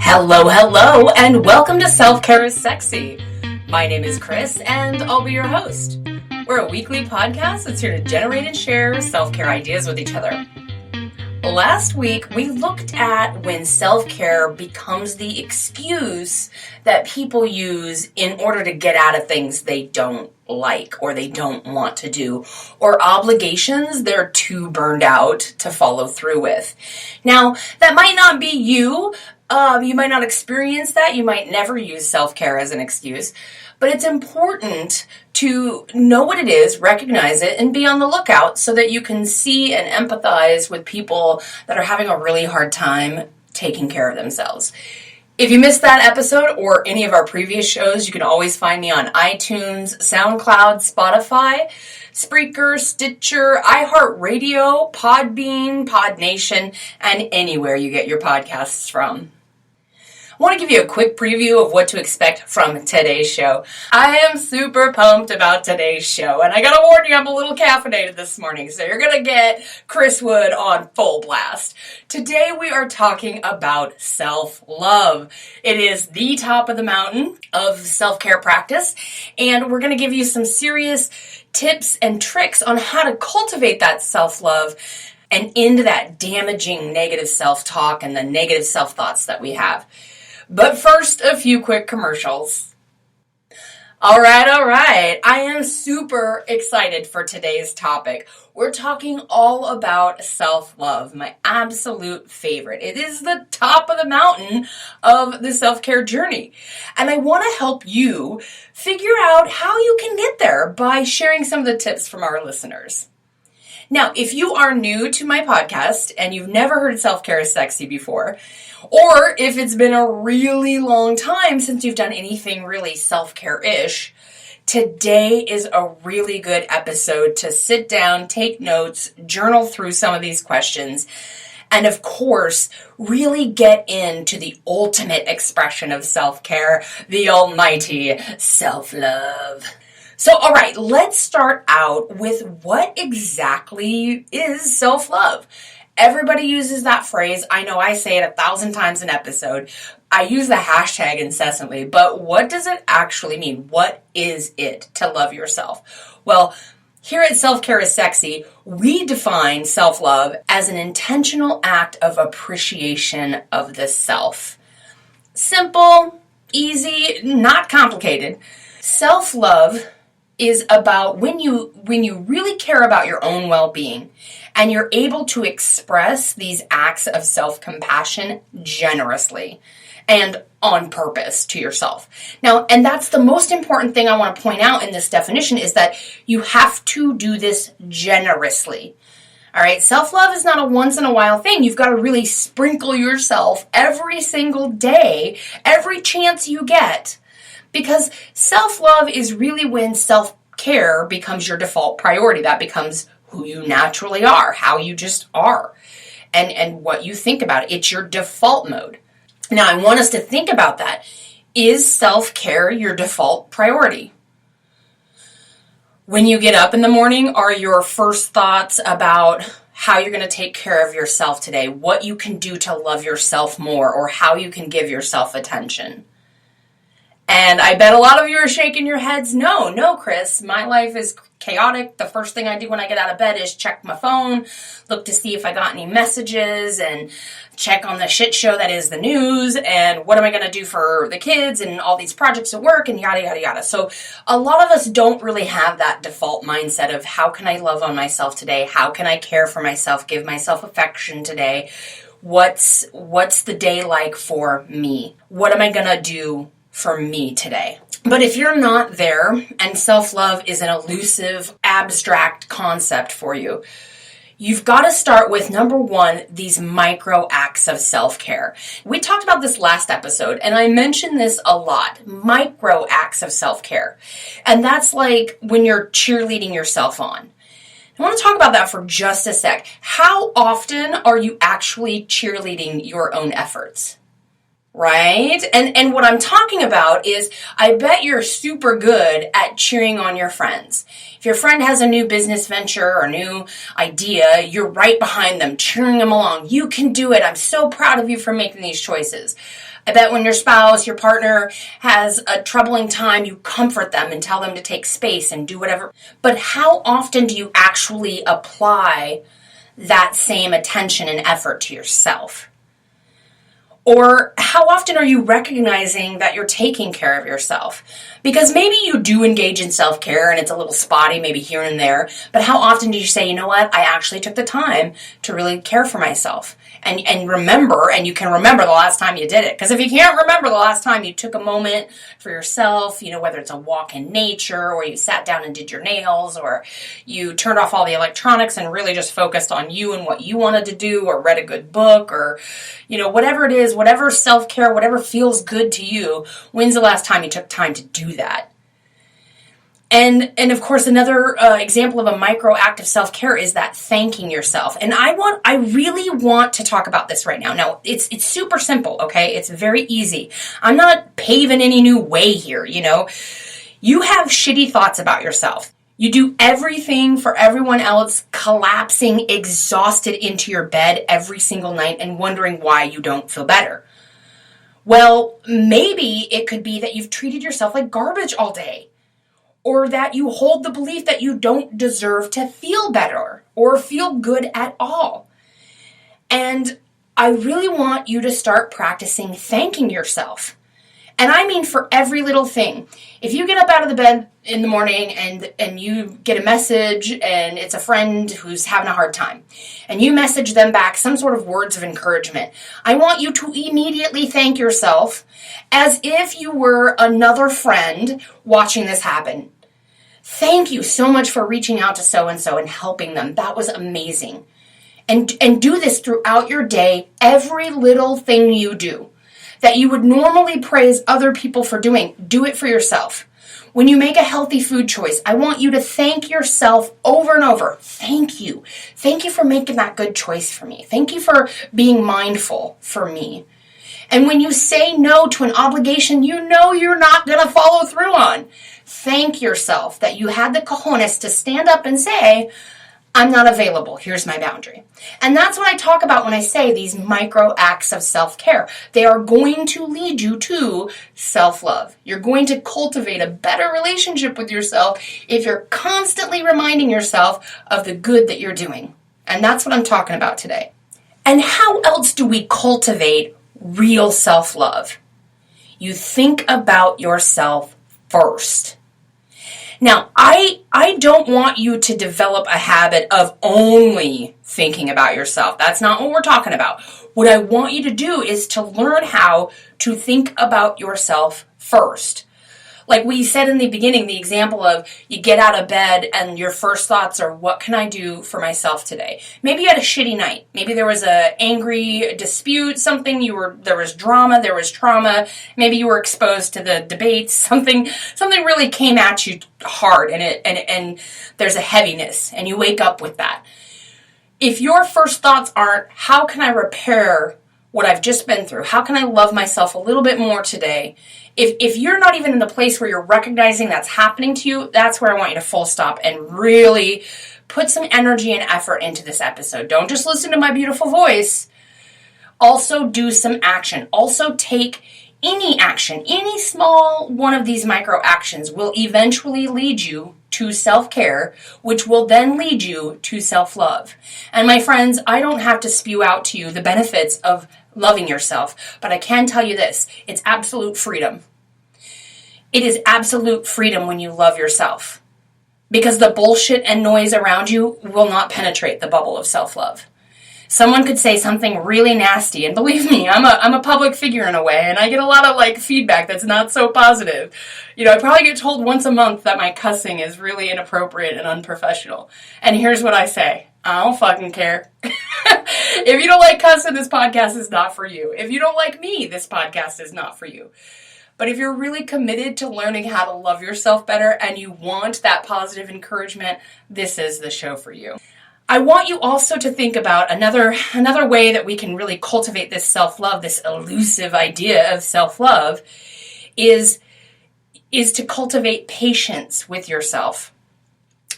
Hello, and welcome to Self-Care is Sexy. My name is Chris, and I'll be your host. We're a weekly podcast that's here to generate and share self-care ideas with each other. Last week, we looked at when self-care becomes the excuse that people use in order to get out of things they don't like or they don't want to do, or obligations they're too burned out to follow through with. Now, that might not be you. You might not experience that. You might never use self-care as an excuse. But it's important to know what it is, recognize it, and be on the lookout so that you can see and empathize with people that are having a really hard time taking care of themselves. If you missed that episode or any of our previous shows, you can always find me on iTunes, SoundCloud, Spotify, Spreaker, Stitcher, iHeartRadio, Podbean, PodNation, and anywhere you get your podcasts from. I want to give you a quick preview of what to expect from today's show. I am super pumped about today's show, and I gotta warn you, I'm a little caffeinated this morning, so you're gonna get Chris Wood on full blast. Today we are talking about self-love. It is the top of the mountain of self-care practice, and we're gonna give you some serious tips and tricks on how to cultivate that self-love and end that damaging negative self-talk and the negative self-thoughts that we have. But first, a few quick commercials. All right. I am super excited for today's topic. We're talking all about self-love, my absolute favorite. It is the top of the mountain of the self-care journey. And I want to help you figure out how you can get there by sharing some of the tips from our listeners. Now, if you are new to my podcast and you've never heard Self-Care is Sexy before, or if it's been a really long time since you've done anything really self-care-ish, today is a really good episode to sit down, take notes, journal through some of these questions, and of course, really get into the ultimate expression of self-care, the almighty self-love. So, all right, let's start out with what exactly is self-love. Everybody uses that phrase. I know I say it 1,000 times an episode. I use the hashtag incessantly, but what does it actually mean? What is it to love yourself? Well, here at Self-Care is Sexy, we define self-love as an intentional act of appreciation of the self. Simple, easy, not complicated. Self-love is about when you really care about your own well-being and you're able to express these acts of self-compassion generously and on purpose to yourself. Now, and that's the most important thing I want to point out in this definition is that you have to do this generously. All right, self-love is not a once-in-a-while thing. You've got to really sprinkle yourself every single day, every chance you get. Because self-love is really when self-care becomes your default priority. That becomes who you naturally are, how you just are, and what you think about it. It's your default mode. Now, I want us to think about that. Is self-care your default priority? When you get up in the morning, are your first thoughts about how you're going to take care of yourself today, what you can do to love yourself more, or how you can give yourself attention? And I bet a lot of you are shaking your heads. No, Chris, my life is chaotic. The first thing I do when I get out of bed is check my phone, look to see if I got any messages, and check on the shit show that is the news, and what am I going to do for the kids, and all these projects at work, and yada, yada, yada. So a lot of us don't really have that default mindset of how can I love on myself today? How can I care for myself, give myself affection today? What's the day like for me? What am I going to do for me today? But if you're not there and self-love is an elusive, abstract concept for you, you've got to start with, number one, these micro acts of self-care. We talked about this last episode, and I mentioned this a lot, micro acts of self-care. And that's like when you're cheerleading yourself on. I want to talk about that for just a sec. How often are you actually cheerleading your own efforts? Right? And what I'm talking about is, I bet you're super good at cheering on your friends. If your friend has a new business venture or new idea, you're right behind them, cheering them along. You can do it. I'm so proud of you for making these choices. I bet when your spouse, your partner has a troubling time, you comfort them and tell them to take space and do whatever. But how often do you actually apply that same attention and effort to yourself? Or how often are you recognizing that you're taking care of yourself? Because maybe you do engage in self-care and it's a little spotty, maybe here and there, but how often do you say, you know what, I actually took the time to really care for myself? And remember, and you can remember the last time you did it. Because if you can't remember the last time you took a moment for yourself, whether it's a walk in nature, or you sat down and did your nails, or you turned off all the electronics and really just focused on you and what you wanted to do, or read a good book, or, whatever it is, whatever self-care, whatever feels good to you, when's the last time you took time to do that? And of course, another example of a micro act of self-care is that thanking yourself. And I really want to talk about this right now. Now, it's super simple, okay? It's very easy. I'm not paving any new way here, You have shitty thoughts about yourself. You do everything for everyone else, collapsing, exhausted into your bed every single night and wondering why you don't feel better. Well, maybe it could be that you've treated yourself like garbage all day. Or that you hold the belief that you don't deserve to feel better or feel good at all. And I really want you to start practicing thanking yourself. And I mean for every little thing. If you get up out of the bed in the morning and you get a message and it's a friend who's having a hard time, and you message them back some sort of words of encouragement, I want you to immediately thank yourself as if you were another friend watching this happen. Thank you so much for reaching out to so-and-so and helping them. That was amazing. And do this throughout your day, every little thing you do that you would normally praise other people for doing. Do it for yourself. When you make a healthy food choice, I want you to thank yourself over and over. Thank you. Thank you for making that good choice for me. Thank you for being mindful for me. And when you say no to an obligation you're not going to follow through on, thank yourself that you had the cojones to stand up and say, I'm not available. Here's my boundary. And that's what I talk about when I say these micro acts of self-care. They are going to lead you to self-love. You're going to cultivate a better relationship with yourself if you're constantly reminding yourself of the good that you're doing. And that's what I'm talking about today. And how else do we cultivate real self-love? You think about yourself first. Now, I don't want you to develop a habit of only thinking about yourself. That's not what we're talking about. What I want you to do is to learn how to think about yourself first. Like we said in the beginning, the example of you get out of bed and your first thoughts are, what can I do for myself today? Maybe you had a shitty night. Maybe there was an angry dispute, there was drama, there was trauma. Maybe you were exposed to the debates. Something really came at you hard and there's a heaviness and you wake up with that. If your first thoughts aren't, how can I repair what I've just been through? How can I love myself a little bit more today? If you're not even in the place where you're recognizing that's happening to you, that's where I want you to full stop and really put some energy and effort into this episode. Don't just listen to my beautiful voice. Also do some action. Also take any action. Any small one of these micro actions will eventually lead you to self-care, which will then lead you to self-love. And my friends, I don't have to spew out to you the benefits of loving yourself, but I can tell you this, it's absolute freedom. It is absolute freedom when you love yourself, because the bullshit and noise around you will not penetrate the bubble of self-love. Someone could say something really nasty, and believe me, I'm a public figure in a way, and I get a lot of feedback that's not so positive. I probably get told once a month that my cussing is really inappropriate and unprofessional. And here's what I say. I don't fucking care. If you don't like cussing, this podcast is not for you. If you don't like me, this podcast is not for you. But if you're really committed to learning how to love yourself better and you want that positive encouragement, this is the show for you. I want you also to think about another way that we can really cultivate this self-love, this elusive idea of self-love, is to cultivate patience with yourself.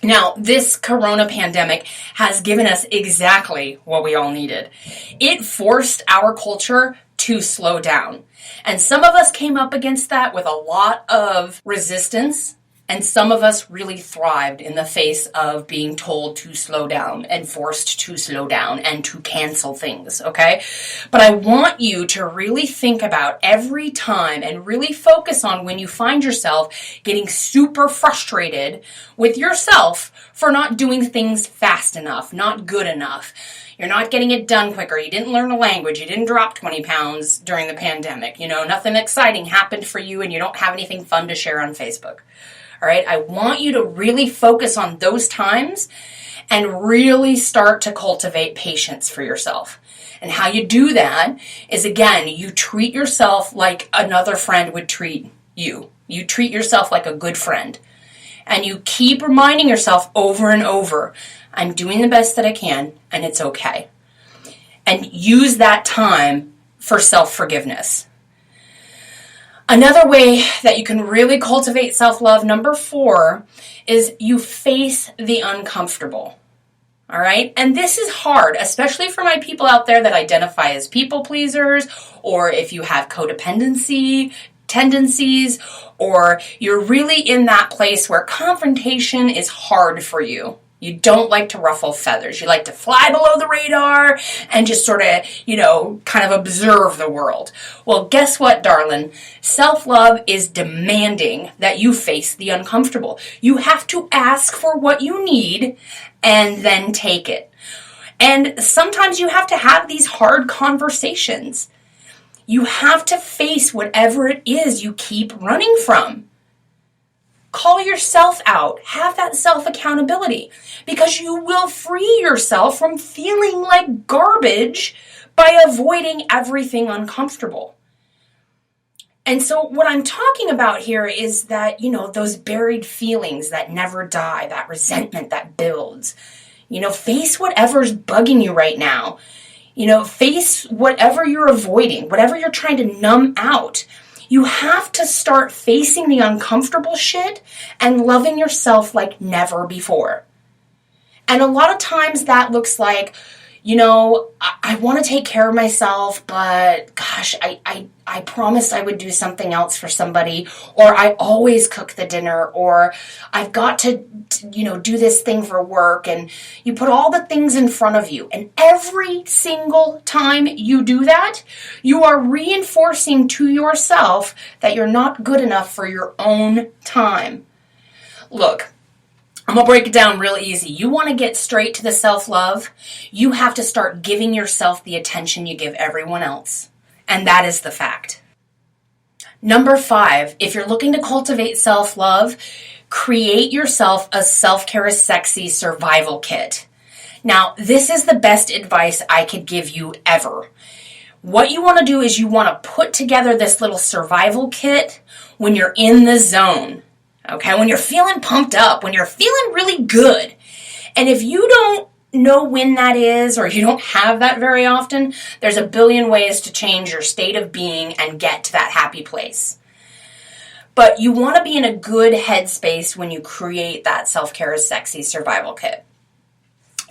Now, this corona pandemic has given us exactly what we all needed. It forced our culture to slow down. And some of us came up against that with a lot of resistance, and some of us really thrived in the face of being told to slow down and forced to slow down and to cancel things, okay? But I want you to really think about every time and really focus on when you find yourself getting super frustrated with yourself for not doing things fast enough, not good enough. You're not getting it done quicker. You didn't learn a language. You didn't drop 20 pounds during the pandemic. Nothing exciting happened for you and you don't have anything fun to share on Facebook. All right, I want you to really focus on those times and really start to cultivate patience for yourself. And how you do that is, again, you treat yourself like another friend would treat you. You treat yourself like a good friend. And you keep reminding yourself over and over, I'm doing the best that I can, and it's okay. And use that time for self-forgiveness. Another way that you can really cultivate self-love, number 4, is you face the uncomfortable. All right? And this is hard, especially for my people out there that identify as people pleasers, or if you have codependency tendencies, or you're really in that place where confrontation is hard for you. You don't like to ruffle feathers. You like to fly below the radar and just sort of, kind of observe the world. Well, guess what, darling? Self-love is demanding that you face the uncomfortable. You have to ask for what you need and then take it. And sometimes you have to have these hard conversations. You have to face whatever it is you keep running from. Call yourself out. Have that self-accountability, because you will free yourself from feeling like garbage by avoiding everything uncomfortable. And so what I'm talking about here is that, those buried feelings that never die, that resentment that builds. Face whatever's bugging you right now. Face whatever you're avoiding, whatever you're trying to numb out. You have to start facing the uncomfortable shit and loving yourself like never before. And a lot of times that looks like, I want to take care of myself, but gosh, I promised I would do something else for somebody, or I always cook the dinner, or I've got to do this thing for work, and you put all the things in front of you. And every single time you do that, you are reinforcing to yourself that you're not good enough for your own time. Look, I'm going to break it down real easy. You want to get straight to the self-love, you have to start giving yourself the attention you give everyone else. And that is the fact. Number 5, if you're looking to cultivate self-love, create yourself a Self-Care is Sexy survival kit. Now, this is the best advice I could give you ever. What you want to do is you want to put together this little survival kit when you're in the zone. Okay, when you're feeling pumped up, when you're feeling really good. And if you don't know when that is, or you don't have that very often, there's a billion ways to change your state of being and get to that happy place. But you want to be in a good headspace when you create that Self-Care is Sexy survival kit.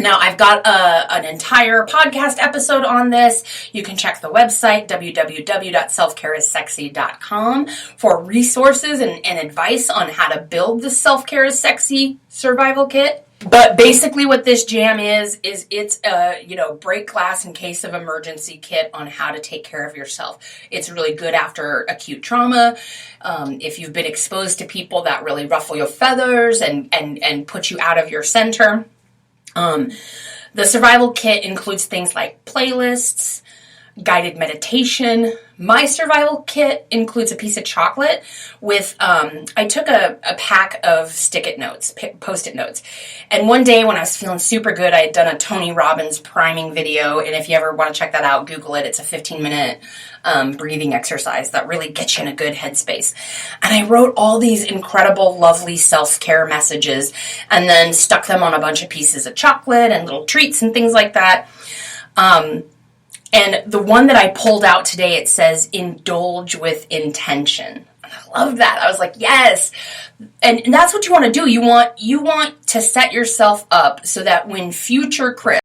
Now, I've got an entire podcast episode on this. You can check the website, www.selfcareissexy.com, for resources and advice on how to build the Self-Care is Sexy survival kit. But basically what this jam is it's a, break glass in case of emergency kit on how to take care of yourself. It's really good after acute trauma. If you've been exposed to people that really ruffle your feathers and put you out of your center. The survival kit includes things like playlists, guided meditation. My survival kit includes a piece of chocolate with, I took a pack of stick-it notes, post-it notes. And one day when I was feeling super good, I had done a Tony Robbins priming video. And if you ever want to check that out, Google it. It's a 15-minute breathing exercise that really gets you in a good headspace. And I wrote all these incredible, lovely self-care messages and then stuck them on a bunch of pieces of chocolate and little treats and things like that. And the one that I pulled out today, it says, indulge with intention. And I loved that. I was like, yes. And that's what you want to do. You want to set yourself up so that when future Chris